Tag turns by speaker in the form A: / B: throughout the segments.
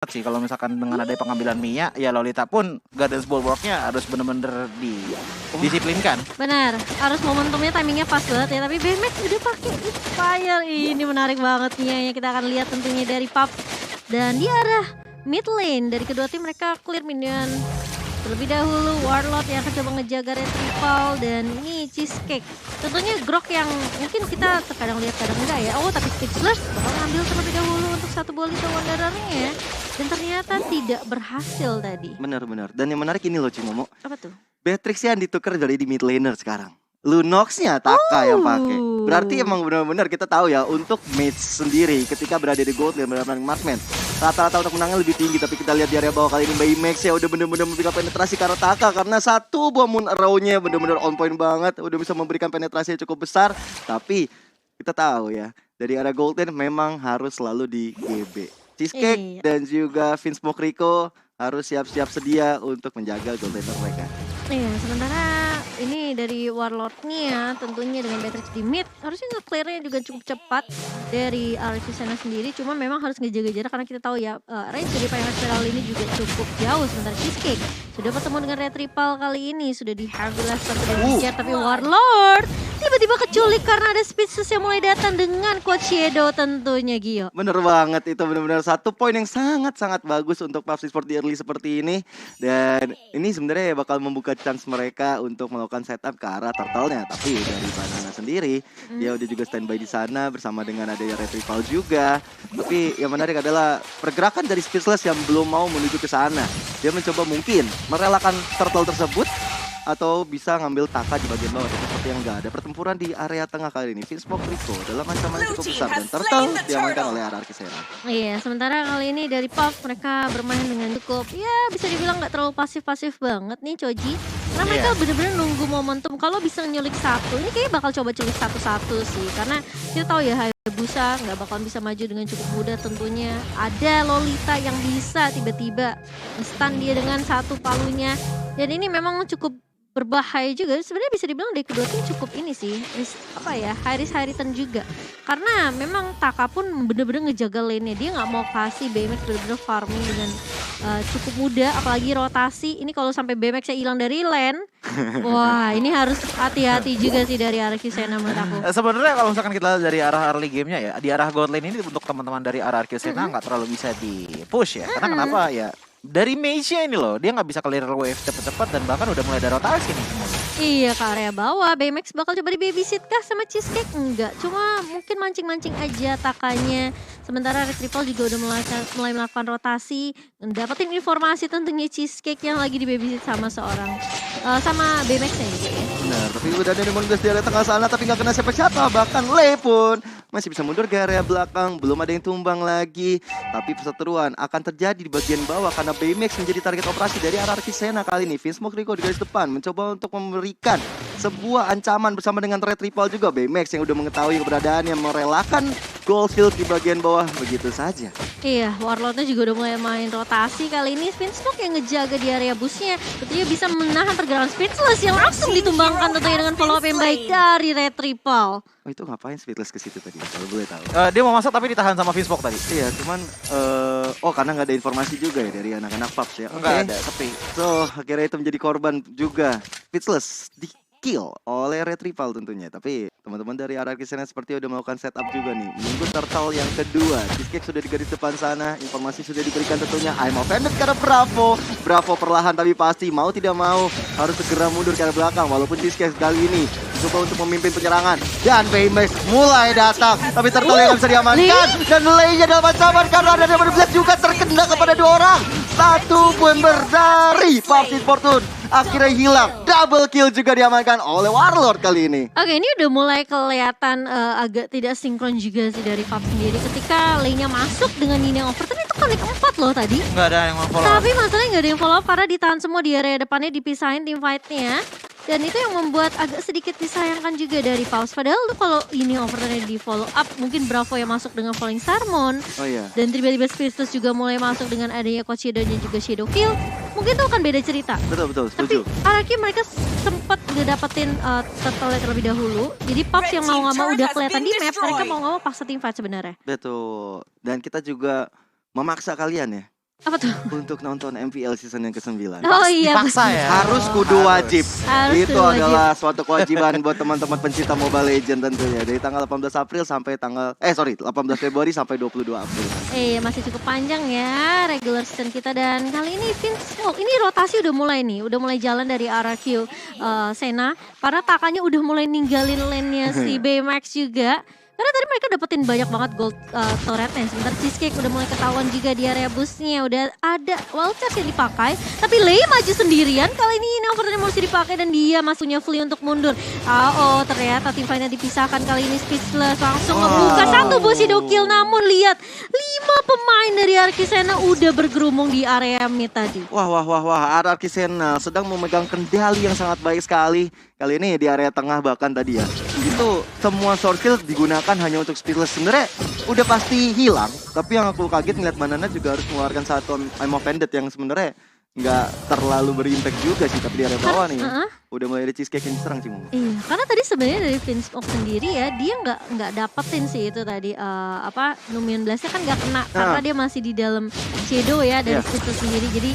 A: sih kalau misalkan dengan ada pengambilan Mia, ya Lolita pun Guardians Bulwark-nya harus bener-bener disiplinkan.
B: Benar, harus momentumnya timingnya pas banget ya. Tapi BMX udah pakai Inspire. Ini menarik banget nih yang kita akan lihat tentunya dari Pup. Dan di arah mid lane dari kedua tim mereka clear minion. Terlebih dahulu Warlord yang akan coba ngejaga Retrieval dan ini Cheesecake. Tentunya Grok yang mungkin kita terkadang lihat kadang enggak ya. Oh tapi Speechless bakal ngambil terlebih dahulu untuk satu Bolito Wanderernya. Dan ternyata tidak berhasil tadi.
C: Benar-benar. Dan yang menarik ini loh Cimomo.
B: Apa tuh?
C: Beatrix yang ditukar dari di mid laner sekarang. Lunox-nya Taka yang pakai. Berarti emang benar-benar kita tahu ya untuk mage sendiri ketika berada di gold dan benar-benar marksman. Rata-rata untuk menangnya lebih tinggi, tapi kita lihat di area bawah kali ini Baymax ya udah benar-benar memberikan penetrasi ke arah Taka karena satu buah moon arrow-nya benar-benar on point banget, udah bisa memberikan penetrasi yang cukup besar. Tapi kita tahu ya dari area golden memang harus selalu di GB. Cheesecake dan juga Vince Mokriko harus siap-siap sedia untuk menjaga golden mereka.
B: Iya, sementara ini dari Warlord-nya tentunya dengan Beatrix di mid harusnya nge-clear-nya juga cukup cepat dari Archisena sendiri. Cuma memang harus ngejaga jarak karena kita tahu ya range dari Pyramid Spiral ini juga cukup jauh. Sementara Cheesecake sudah bertemu dengan Retrieval kali ini sudah di heavy left tapi Warlord tiba-tiba keculik karena ada Speechless yang mulai datang dengan Quad Shadow tentunya Gio.
C: Bener banget, itu benar-benar satu poin yang sangat-sangat bagus untuk PUBG Sport di early seperti ini. Dan ini sebenarnya bakal membuka chance mereka untuk melakukan setup ke arah turtle-nya. Tapi dari Banana sendiri, dia udah juga standby di sana bersama dengan adanya Retrieval juga. Tapi yang menarik adalah pergerakan dari Speechless yang belum mau menuju ke sana. Dia mencoba mungkin merelakan turtle tersebut atau bisa ngambil Taka di bagian bawah, tapi seperti yang enggak ada pertempuran di area tengah kali ini. Vince Mokriko dalam ancaman yang cukup besar dan turtle diamankan oleh Archisena.
B: Iya, sementara kali ini dari Pup mereka bermain dengan cukup ya bisa dibilang nggak terlalu pasif-pasif banget nih Choji. Karena mereka bener-bener nunggu momentum kalau bisa nyulik satu. Ini kayaknya bakal coba culik satu-satu sih, karena kita tahu ya Hayabusa nggak bakal bisa maju dengan cukup mudah tentunya. Ada Lolita yang bisa tiba-tiba stun dia dengan satu palunya. Dan ini memang cukup berbahaya juga. Sebenarnya bisa dibilang dari kedua tim cukup ini sih high risk high return juga, karena memang Taka pun bener-bener ngejaga lane-nya. Dia nggak mau kasih BMX bener-bener farming dengan cukup mudah, apalagi rotasi. Ini kalau sampai BMX-nya hilang dari lane, wah ini harus hati-hati juga sih dari Archisena menurut aku.
A: Sebenarnya kalau misalkan kita dari arah early game-nya ya, di arah gold lane ini untuk teman-teman dari arah Archisena nggak terlalu bisa di push ya. Karena kenapa ya? Dari mage-nya ini loh, dia nggak bisa clear wave cepet-cepet dan bahkan udah mulai ada rotasi nih.
B: Iya, ke area bawah. BMX bakal coba di babysit kah sama Cheesecake? Enggak, cuma mungkin mancing-mancing aja Takanya. Sementara Retrieval juga udah mulai melakukan rotasi. Dapetin informasi tentunya Cheesecake yang lagi di babysit sama sama BMX-nya gitu ya.
C: Benar, tapi udah ada Demon Blast di area tengah sana tapi nggak kena siapa-siapa. Bahkan Le pun masih bisa mundur ke area belakang. Belum ada yang tumbang lagi. Tapi perseteruan akan terjadi di bagian bawah karena Baymax menjadi target operasi dari Archisena kali ini. Vince Mokriko di garis depan mencoba untuk memberikan sebuah ancaman bersama dengan Retrieval juga. Baymax yang udah mengetahui keberadaannya merelakan gold shield di bagian bawah begitu saja.
B: Iya, Warlord-nya juga udah mulai main rotasi kali ini. Spinstock yang ngejaga di area busnya. Tentunya bisa menahan pergerakan Speechless yang langsung ditumbangkan tentunya dengan follow up yang baik dari Retrieval.
C: Oh itu ngapain Speechless ke situ tadi kalau boleh tahu?
A: Dia mau masuk tapi ditahan sama Vince Mokriko tadi.
C: Iya, cuman karena nggak ada informasi juga ya dari anak-anak PUBG ya.
A: Enggak ada, sepi.
C: So, akhirnya itu menjadi korban juga. Speechless di-kill oleh Retrieval tentunya. Tapi teman-teman dari Archisena seperti udah melakukan setup juga nih. Menunggu turtle yang kedua. Cheesecake sudah di garis depan sana. Informasi sudah diberikan tentunya. I'm offended karena Bravo. Bravo perlahan tapi pasti mau tidak mau harus segera mundur ke arah belakang. Walaupun Cheesecake kali ini coba untuk memimpin penyerangan. Dan Baymax mulai datang. Tapi turtle yang bisa diamankan. Dan Lei-nya dalam ancaman karena ada Demon Blast juga terkena kepada dua orang. Satu member dari PUBG Fortune akhirnya hilang. Double kill juga diamankan oleh Warlord kali ini.
B: Oke, ini udah mulai kelihatan agak tidak sinkron juga sih dari Pup sendiri. Ketika Lei-nya masuk dengan Nina Overton itu kali keempat loh tadi.
A: Nggak ada yang follow up.
B: Tapi masalahnya nggak ada yang follow up karena ditahan semua di area depannya, dipisahin tim fight-nya. Dan itu yang membuat agak sedikit disayangkan juga dari Paus. Padahal tuh kalau ini overturn di follow up, mungkin Bravo yang masuk dengan Falling Sarmon.
C: Oh iya.
B: Dan tiba-tiba Speechless juga mulai masuk dengan adanya Coach Shadow dan juga Shadow Kill. Mungkin itu akan beda cerita.
C: Betul,
B: Tapi
C: setuju.
B: Araki mereka sempat udah dapetin turtle terlebih dahulu. Jadi Paus yang mau nggak mau udah kelihatan di map, mereka mau nggak mau paksa tim fight sebenarnya.
C: Betul. Dan kita juga memaksa kalian ya
B: Apa tuh?
C: untuk nonton MPL season yang ke-9.
B: Oh iya,
A: Dipaksa
B: betul.
A: ya.
C: Harus kudu wajib.
B: Harus
C: Itu
B: kudu wajib.
C: adalah suatu kewajiban buat teman-teman pencinta Mobile Legends tentunya. Dari tanggal 18 April sampai 18 Februari sampai 22 April.
B: Masih cukup panjang ya regular season kita, dan kali ini Vince Smoke ini rotasi udah mulai nih, udah mulai jalan dari RRQ Sena, karena Takanya udah mulai ninggalin lane-nya si Baymax juga. Karena tadi mereka dapetin banyak banget gold turretnya. Sebentar Cheesecake udah mulai ketahuan juga di area busnya. Udah ada wild charge yang dipakai. Tapi Lei maju sendirian. Kali ini Overturn mesti dipakai dan dia masuknya Flea untuk mundur. Ternyata tim fight-nya dipisahkan kali ini. Speechless langsung ngebuka satu Bushido kill. Namun lihat 5 pemain dari Arkisena udah bergerumung di area mid tadi.
C: Wah, RRQ Sena sedang memegang kendali yang sangat baik sekali. Kali ini di area tengah bahkan tadi ya. Itu semua source skill digunakan hanya untuk Speechless. Sebenarnya udah pasti hilang. Tapi yang aku kaget ngeliat Banana juga harus mengeluarkan satu I'm Offended yang sebenarnya nggak terlalu berimpact juga sih. Tapi di area bawah nih udah mulai ada Cheesecake yang diserang sih.
B: Iya, karena tadi sebenarnya dari Vince Smoke sendiri ya, dia nggak dapetin sih itu tadi Numian Blast-nya kan nggak kena karena dia masih di dalam shadow ya dari situ sendiri. Jadi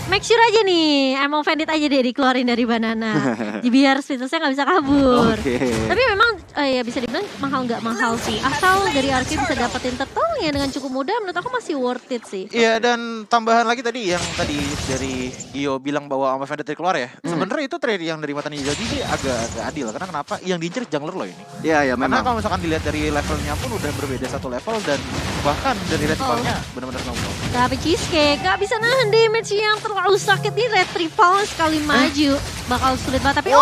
B: make sure aja nih, I'm Offended aja deh dikeluarin dari Banana. Biar Speechless-nya nggak bisa kabur. Tapi memang ya bisa dibilang mahal nggak mahal sih. Asal dari Arki bisa dapetin turtle-nya dengan cukup mudah, menurut aku masih worth it sih.
A: Iya, dan tambahan lagi tadi yang tadi dari Gio bilang bahwa Am Offended keluar ya. Sebenarnya itu trade yang dari mata Ninja jadi agak adil. Karena kenapa? Yang diincer jungler loh ini.
C: Iya,
A: Karena
C: memang.
A: kalau misalkan dilihat dari levelnya pun udah berbeda satu level dan bahkan dari levelnya benar-benar nongol.
B: Tapi Cheesecake gak bisa nahan damage yang terlalu sakit nih. Red Triple sekali maju bakal sulit banget. Tapi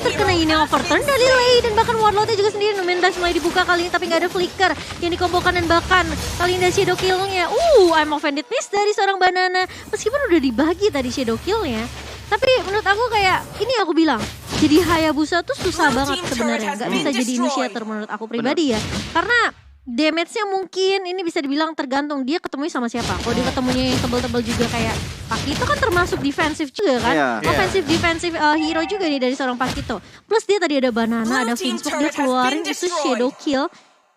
B: terkena ini overturn dari Lei, dan bahkan Warlord-nya juga sendiri. Numian Blast mulai dibuka kali ini tapi gak ada flicker yang dikombokan, dan bahkan kali ini ada shadow kill-nya. I'm Offended miss dari seorang Banana meskipun udah dibagi tadi shadow kill-nya. Tapi menurut aku kayak ini aku bilang, jadi Hayabusa tuh susah banget sebenarnya. Gak bisa jadi initiator menurut aku pribadi ya. Karena damage-nya mungkin ini bisa dibilang tergantung dia ketemunya sama siapa. Kalau dia ketemunya yang tebel-tebel juga kayak Pakito kan termasuk defensif juga kan. Offensive defensive hero juga nih dari seorang Pakito. Plus dia tadi ada Banana, ada Vince Smoke, dia keluarin itu shadow kill.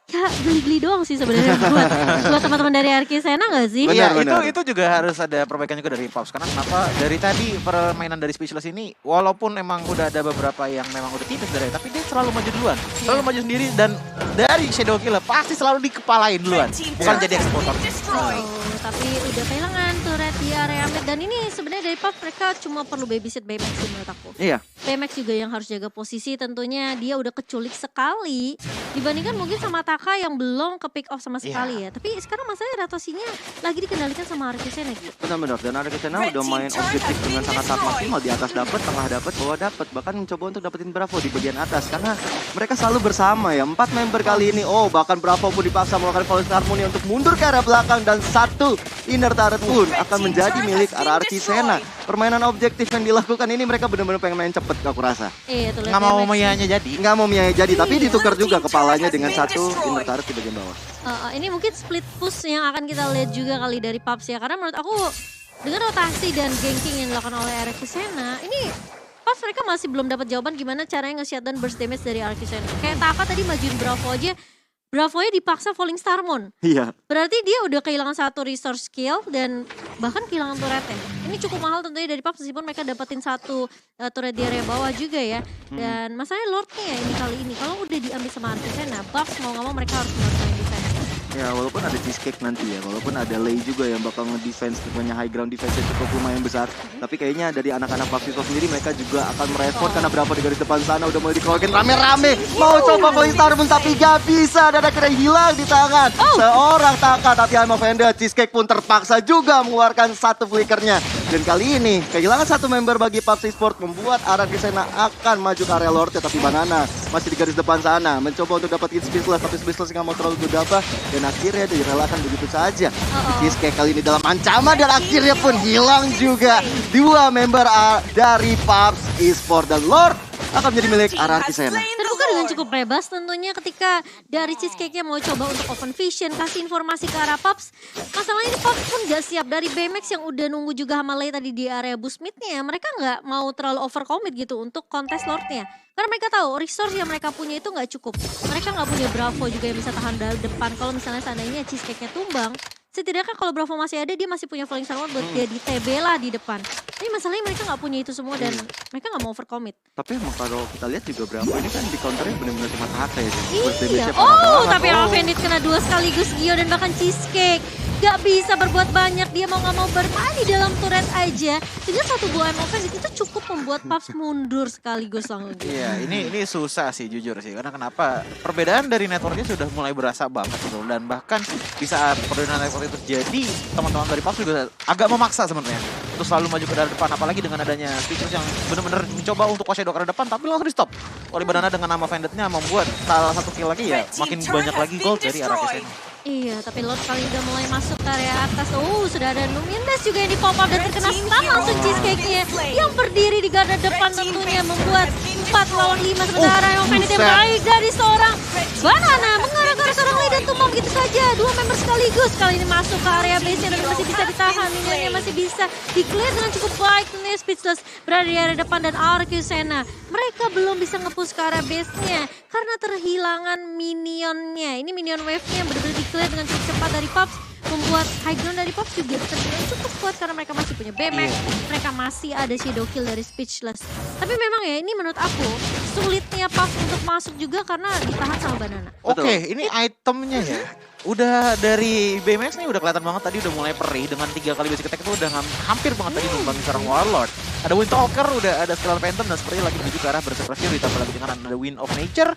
B: Ya geli-geli doang sih sebenarnya buat teman-teman dari Arkisena nggak sih?
A: Iya,
C: Benar.
A: itu juga harus ada perbaikan juga dari Pops. Karena kenapa? Dari tadi permainan dari Speechless ini, walaupun emang udah ada beberapa yang memang udah tipis dari, tapi dia selalu maju duluan, selalu maju sendiri, dan dari Shadow Killer pasti selalu dikepalain duluan, bukan jadi eksekutor.
B: Tapi udah kehilangan turret di area mid, dan ini sebenarnya dari Pops mereka cuma perlu babysit Baymax sih menurut aku.
C: Iya.
B: Baymax juga yang harus jaga posisi, tentunya dia udah keculik sekali dibandingkan mungkin sama Taka yang belum ke pick off sama sekali ya. Tapi sekarang masalahnya rotasinya lagi dikendalikan sama Arkisena gitu.
C: Benar-benar, dan Arkisena udah main objektif dengan sangat-sangat maksimal. Di atas dapat, tengah dapat, bawah dapat, bahkan mencoba untuk dapetin Bravo di bagian atas karena mereka selalu bersama ya. 4 member kali ini, bahkan Bravo pun dipaksa melakukan False Harmony untuk mundur ke arah belakang, dan satu inner turret pun akan menjadi milik Arkisena. Permainan objektif yang dilakukan ini mereka benar-benar pengen main cepet aku rasa.
B: Tuh
A: Nggak mau Mianya jadi.
C: Nggak mau Mia jadi, tapi ditukar juga kepalanya dengan satu inner turret di bagian bawah.
B: Ini mungkin split push yang akan kita lihat juga kali dari Pops ya. Karena menurut aku dengan rotasi dan ganking yang dilakukan oleh Arkisena, ini Pops mereka masih belum dapat jawaban gimana caranya nge-shutdown burst damage dari Arkisena. Kayak Taka tadi majuin Bravo aja, Bravo-nya dipaksa Falling Starmon.
C: Iya.
B: Berarti dia udah kehilangan satu resource skill dan bahkan kehilangan turretnya. Ini cukup mahal tentunya dari Pops meskipun mereka dapetin satu turret di area bawah juga ya. Dan masalahnya Lord-nya ya ini kali ini. Kalau udah diambil sama Arkisena, Pops mau gak mau mereka harus melakukan defense.
C: Ya walaupun ada Cheesecake nanti ya, walaupun ada Lei juga yang bakal nge-defense, punya high ground defense yang cukup lumayan besar. Tapi kayaknya dari anak-anak Pakito sendiri mereka juga akan merespon karena berapa di garis depan sana udah mulai dikeluarkan rame-rame. Mau coba Falling Starmon tapi gak bisa, dan akhirnya hilang di tangan seorang Taka. Tapi I'm Offended, Cheesecake pun terpaksa juga mengeluarkan satu flickernya. Dan kali ini kehilangan satu member bagi PUBG Sport membuat Arkisena akan maju ke area Lord, tapi Banana masih di garis depan sana mencoba untuk dapetin Speechless, tapi Speechless nggak mau terlalu gegabah dan akhirnya direlakan begitu saja. Cheesecake kali ini dalam ancaman dan akhirnya pun hilang juga. Dua member dari PUBG Sport, dan Lord akan menjadi milik Arkisena.
B: Terbuka dengan cukup bebas tentunya ketika dari Cheesecake-nya mau coba untuk open vision, kasih informasi ke arah Pops. Masalahnya ini Pops pun gak siap. Dari Baymax yang udah nunggu juga sama Lei tadi di area boost mid-nya, mereka gak mau terlalu overcommit gitu untuk kontes Lord-nya. Karena mereka tahu resource yang mereka punya itu gak cukup. Mereka gak punya Bravo juga yang bisa tahan dari depan. Kalau misalnya seandainya Cheesecake-nya tumbang, setidaknya kalau Bravo masih ada, dia masih punya Falling Star buat dia di TB lah di depan. Tapi masalahnya mereka nggak punya itu semua dan mereka nggak mau overcommit.
C: Tapi emang kalau kita lihat juga Bravo ini kan di counternya benar-benar cuma Haka ya.
B: Iya. Oh, tapi Avendit kena 2 sekaligus Gio dan bahkan Cheesecake. Gak bisa berbuat banyak, dia mau gak mau bermain di dalam turret aja. Dengan 1 buah offensive itu cukup membuat Pups mundur sekaligus langsung.
A: Iya, ini susah sih jujur sih. Karena kenapa? Perbedaan dari networknya sudah mulai berasa banget gitu. Dan bahkan di saat perbedaan network itu terjadi, teman-teman dari Pups juga agak memaksa sebenarnya untuk selalu maju ke arah depan. Apalagi dengan adanya Speechless yang benar-benar mencoba untuk shadow ke arah depan, tapi langsung di stop oleh Banana dengan nama Vendetnya, membuat salah satu kill lagi ya makin banyak lagi gold dari arah Kisena.
B: Iya, tapi Lord kali udah mulai masuk ke area atas. Sudah ada Numian Dash juga yang di pop up dan terkena stun langsung Cheesecake-nya yang berdiri di garda depan tentunya membuat 4 lawan 5 sementara yang Vendit yang baik dari seorang Banana mengarah ke arah seorang Lee dan tumbang gitu saja. 2 member sekaligus kali ini masuk ke area base-nya dan masih bisa ditahan. Minionnya masih bisa di-clear dengan cukup baik. Tentunya Speechless berada di area depan dan Arcusena mereka belum bisa nge-push ke area base-nya karena terhilangan minionnya. Ini minion wave-nya yang benar-benar di-clear dengan cukup cepat dari Pups, membuat high ground dari Pups juga terbilang cukup kuat karena mereka masih punya BMX, mereka masih ada shadow kill dari Speechless. Tapi memang ya ini menurut aku sulitnya Pups untuk masuk juga karena ditahan sama Banana.
A: Oke, ini itemnya ya. Udah dari BMX nih udah kelihatan banget tadi udah mulai perih dengan 3 kali basic attack itu udah hampir banget tadi numbangin seorang Warlord. Ada Windtalker, udah ada Stellar Phantom dan seperti lagi menuju ke arah Berserker Fury ditambah lagi dengan ada Wind of Nature.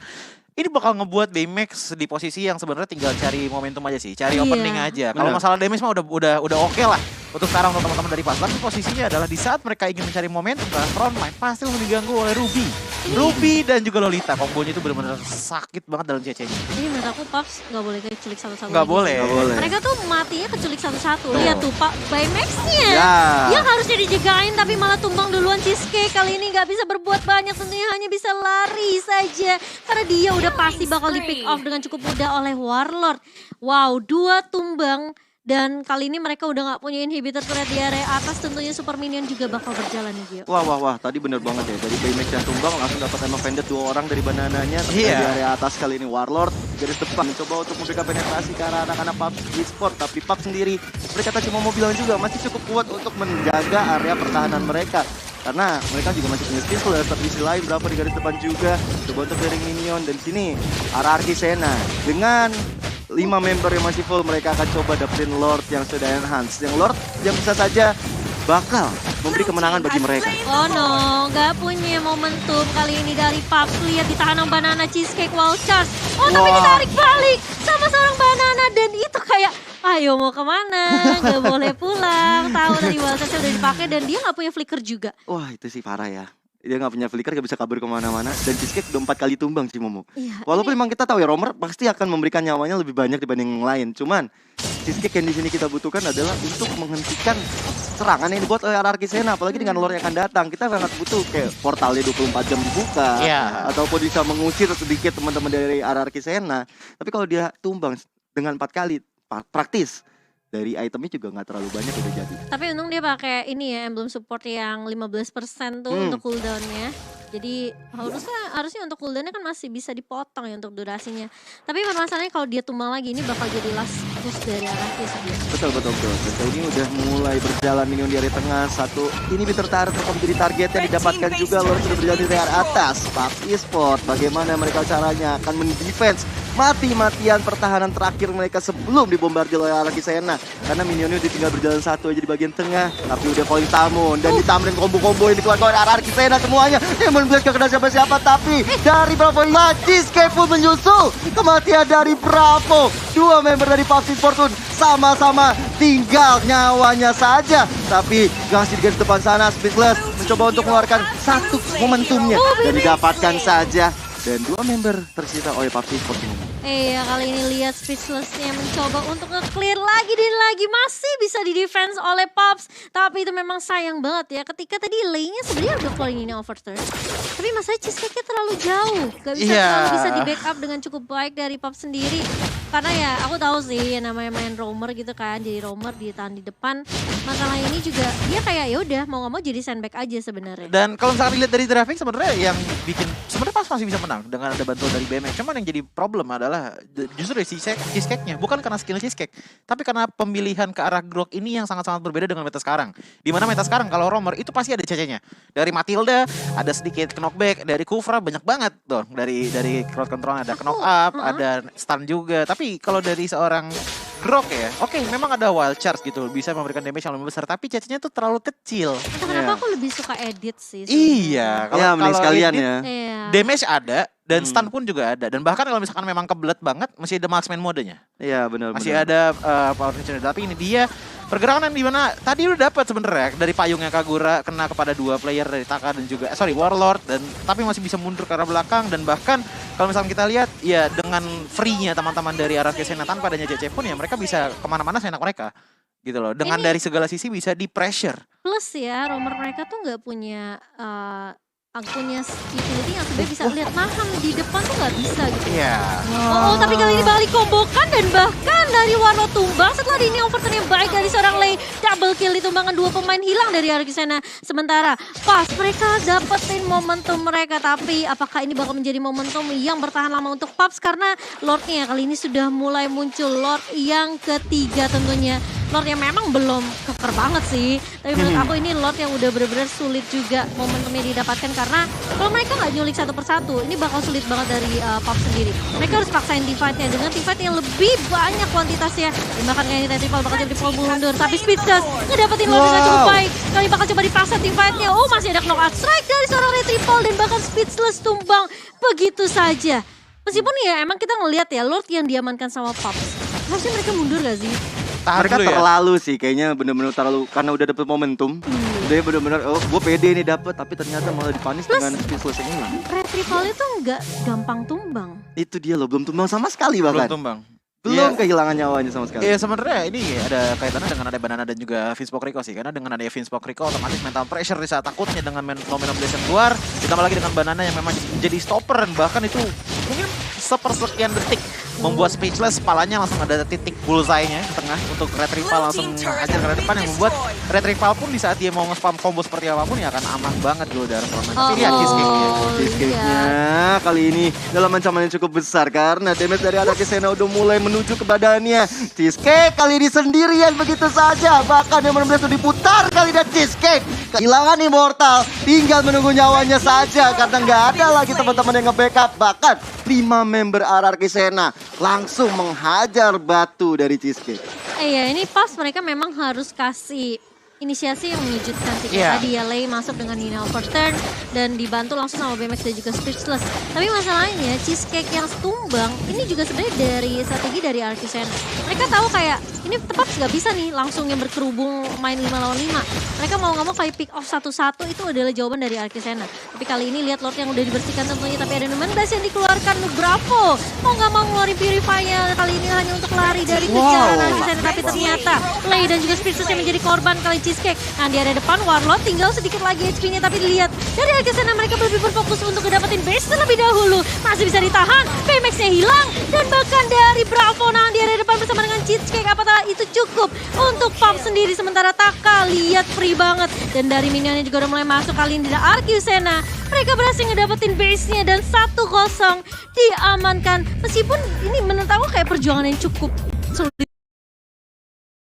A: Ini bakal ngebuat BMX di posisi yang sebenarnya tinggal cari momentum aja sih, cari opening aja. Kalau masalah damage mah udah oke lah untuk sekarang untuk teman-teman dari Pas. Tapi posisinya adalah di saat mereka ingin mencari momentum ke frontline pasti langsung diganggu oleh Ruby. Ruby dan juga Lolita, kombonya itu benar-benar sakit banget dalam CC-nya.
B: Ini menurut aku Pups gak boleh keculik satu-satu.
A: Gak boleh.
B: Mereka tuh matinya keculik satu-satu. Lihat tuh Pak, BMX-nya yang harusnya dijagain tapi malah tumbang duluan Cheesecake. Kali ini gak bisa berbuat banyak, tentunya hanya bisa lari saja. Karena dia udah pasti bakal di pick off dengan cukup mudah oleh Warlord. Wow, 2 tumbang. Dan kali ini mereka udah gak punya inhibitor turret di area atas, tentunya Super Minion juga bakal berjalan nih Gio.
C: Wah, tadi bener banget ya. Dari BMX yang tumbang langsung dapat emang Vendet 2 orang dari banananya. Di area atas kali ini Warlord garis depan mencoba untuk memberikan penetrasi ke arah anak-anak PUBG Esports. Tapi PUBG sendiri, mereka cuma mau bilang juga masih cukup kuat untuk menjaga area pertahanan mereka. Karena mereka juga masih punya Speechless, tapi di sisi lain berapa di garis depan juga. Coba untuk clearing minion dan di sini RRQ Sena dengan 5 member yang masih full, mereka akan coba dapetin Lord yang sudah enhance. Yang Lord yang bisa saja bakal memberi kemenangan bagi mereka.
B: Oh no, gak punya momentum kali ini dari Pups. Lihat ditahan sama Banana Cheesecake wall charge. Tapi ditarik balik sama seorang Banana dan itu kayak ayo mau kemana, gak boleh pulang. Tahu tadi wall charge udah dipakai dan dia gak punya flicker juga.
C: Wah itu sih parah ya. Dia gak punya flicker, gak bisa kabur kemana-mana. Dan Cheesecake udah 4 kali tumbang sih Momo.
B: Iya,
C: walaupun memang kita tahu ya Romer pasti akan memberikan nyawanya lebih banyak dibanding yang lain. Cuman Cheesecake yang di sini kita butuhkan adalah untuk menghentikan serangan yang dibuat oleh RRQ Sena. Apalagi dengan lore yang akan datang. Kita sangat butuh kayak portalnya 24 jam dibuka. Ataupun bisa mengusir sedikit teman-teman dari RRQ Sena. Tapi kalau dia tumbang dengan 4 kali praktis, dari itemnya juga nggak terlalu banyak udah jadi.
B: Tapi untung dia pakai ini ya emblem support yang 15% tuh untuk cooldownnya. Jadi harusnya untuk cooldownnya kan masih bisa dipotong ya untuk durasinya. Tapi permasalahannya kalau dia tumbang lagi ini bakal jadi last push dari RRQ sendiri.
C: Betul. Dan ini udah mulai berjalan minion di area tengah. Satu ini tertarik akan menjadi targetnya didapatkan juga. Lord sudah berjalan di area atas. PUBG Esports bagaimana mereka caranya akan mendefense mati-matian pertahanan terakhir mereka sebelum dibombardir oleh RRQ Sena. Karena minionnya udah tinggal berjalan satu aja di bagian tengah. Tapi udah calling Tamon dan ditamrin combo-combo yang dikeluarkan oleh RRQ Sena semuanya. Yang belum kena siapa-siapa, tapi dari Bravo Cheesecake pun menyusul kematian dari Bravo. 2 member dari PUBG Esports pun sama-sama tinggal nyawanya saja. Tapi masih di garis depan sana Speechless mencoba untuk mengeluarkan satu momentumnya dan didapatkan saja. Dan 2 member tersisa oleh PUBG Esports ini.
B: Iya, kali ini lihat Speechless-nya mencoba untuk nge-clear lagi dan lagi. Masih bisa di-defense oleh Pups. Tapi itu memang sayang banget ya. Ketika tadi lane-nya sebenarnya udah calling ini overturn. Tapi masalahnya Cheesecake-nya terlalu jauh. Gak bisa terlalu bisa di-backup dengan cukup baik dari Pups sendiri. Karena ya aku tahu sih yang namanya main roamer gitu kan. Jadi roamer ditahan di depan. Masalah ini juga dia kayak ya udah mau gak mau jadi sandbag aja sebenarnya.
A: Dan kalau misalkan dilihat dari grafik sebenarnya yang bikin sebenarnya pas masih bisa menang dengan ada bantuan dari BMX. Cuman yang jadi problem adalah justru dari Cheesecake-nya, bukan karena skill Cheesecake, tapi karena pemilihan ke arah Grok ini yang sangat-sangat berbeda dengan meta sekarang. Di mana meta sekarang kalau roamer itu pasti ada CC-nya. Dari Matilda ada sedikit knockback, dari Kufra banyak banget tuh. Dari crowd control ada knock up, ada stun juga. Tapi kalau dari seorang Grok ya, oke, memang ada wild charge gitu, bisa memberikan damage yang lebih besar, tapi CC-nya tuh terlalu kecil.
B: Entah kenapa aku lebih suka edit sih.
A: Iya,
C: Ya, mending sekalian
A: edit,
C: ya.
B: Iya.
A: damage ada dan stun pun juga ada, dan bahkan kalau misalkan memang kebelet banget masih ada marksman modenya,
C: Iya, benar.
A: masih ada power changer. Tapi ini dia pergerakan di mana tadi udah dapat sebenarnya dari payungnya Kagura kena kepada 2 player dari Taka dan juga Warlord, dan tapi masih bisa mundur ke arah belakang. Dan bahkan kalau misalkan kita lihat ya dengan free-nya teman-teman dari arah Kesena tanpa adanya CC pun ya mereka bisa kemana-mana seenak mereka gitu loh, dengan dari segala sisi bisa di pressure.
B: Plus ya, roamer mereka tuh nggak punya punya utility yang sebenarnya bisa lihat nahan di depan tuh nggak bisa gitu.
A: Iya.
B: Oh, tapi kali ini balik kombokan dan bahkan dari Warlord tumbang setelah ini overturn yang baik dari seorang Lei. Double kill ditumbangkan 2 pemain hilang dari Arkisena. Sementara pas mereka dapetin momentum mereka, tapi apakah ini bakal menjadi momentum yang bertahan lama untuk Paps, karena Lordnya kali ini sudah mulai muncul, Lord yang ketiga tentunya. Lord yang memang belum keker banget sih, tapi menurut aku ini Lord yang udah benar-benar sulit juga momentumnya didapatkan, karena kalau mereka nggak nyulik satu persatu, ini bakal sulit banget dari Pop sendiri. Mereka harus paksain divide-nya dengan divide yang lebih banyak kuantitasnya. Dan bahkan kayak ini Retrieval bakal jadi mundur, tapi Speedsters ngedapetin Lord dengan cukup baik. Kali bakal coba dipaksa divide-nya. Oh, masih ada knockout strike dari seorang Retrieval dan bahkan Speedless tumbang begitu saja. Meskipun ya emang kita ngelihat ya Lord yang diamankan sama Pops, harusnya mereka mundur gak sih?
A: Tahan
C: Mereka
A: dulu ya.
C: terlalu sih, kayaknya bener-bener terlalu, karena udah dapet momentum. Udah bener-bener, oh gue pede nih dapet, tapi ternyata malah dipanis dengan Speedless ini.
B: Retrieval itu nggak gampang tumbang.
C: Itu dia loh, belum tumbang sama sekali
A: Belum
C: bahkan.
A: tumbang.
C: Belum
A: Iya.
C: kehilangan nyawanya sama sekali.
A: Iya, sebenarnya ini ada kaitannya dengan ada Banana dan juga Finspoke Rico sih. Karena dengan ada Finspoke Rico otomatis mental pressure di saat takutnya dengan Phenomenal Blast keluar. Ditambah lagi dengan Banana yang memang jadi stopper, dan bahkan itu mungkin sepersekian detik membuat Speechless, kepalanya langsung ada titik bullseye-nya di tengah untuk Retrieval langsung hajar ke depan, yang membuat Retrieval pun di saat dia mau nge-spam combo seperti apapun ya akan aman banget dulu dari permainan. Tapi lihat cheesecake-nya.
C: Cheesecake-nya kali ini dalam ancaman yang cukup besar karena damage dari Arkisena udah mulai menuju ke badannya. Cheesecake kali ini sendirian begitu saja, bahkan yang benar-benar sudah diputar kali dan Cheesecake kehilangan Immortal, tinggal menunggu nyawanya saja karena nggak ada lagi teman-teman yang nge-backup. Bahkan 5 member Arkisena langsung menghajar batu dari Cheesecake.
B: Iya, ini pas mereka memang harus kasih inisiasi yang mengejutkan sih. Kayak tadi ya Lei masuk dengan Nina overturn dan dibantu langsung sama BMX dan juga Speechless. Tapi masalahnya Cheesecake yang tumbang ini juga sebenarnya dari strategi dari Arkisena. Mereka tahu kayak ini tepat nggak bisa nih langsung yang berkerubung main 5 lawan 5. Mereka mau nggak mau kayak pick off satu-satu, itu adalah jawaban dari Arkisena. Tapi kali ini lihat Lord yang udah dibersihkan tentunya, tapi ada Numan Blast yang dikeluarkan. Bravo mau nggak mau ngeluarin Purify-nya kali ini hanya untuk lari dari kejaran Arkisena, tapi ternyata Lei dan juga Speechless yang menjadi korban kali Cheesecake. Nah, di area depan Warlord tinggal sedikit lagi HP-nya, tapi dilihat dari Arkisena mereka lebih berfokus untuk ngedapetin base terlebih dahulu. Masih bisa ditahan, BMX-nya hilang, dan bahkan dari Bravo nah di area depan bersama dengan Cheesecake. Apakah itu cukup untuk Pop sendiri? Sementara Taka lihat free banget, dan dari minionnya juga udah mulai masuk. Kali ini dari Arkisena mereka berhasil ngedapetin base-nya dan 1-0 diamankan. Meskipun ini menurut aku kayak perjuangan yang cukup sulit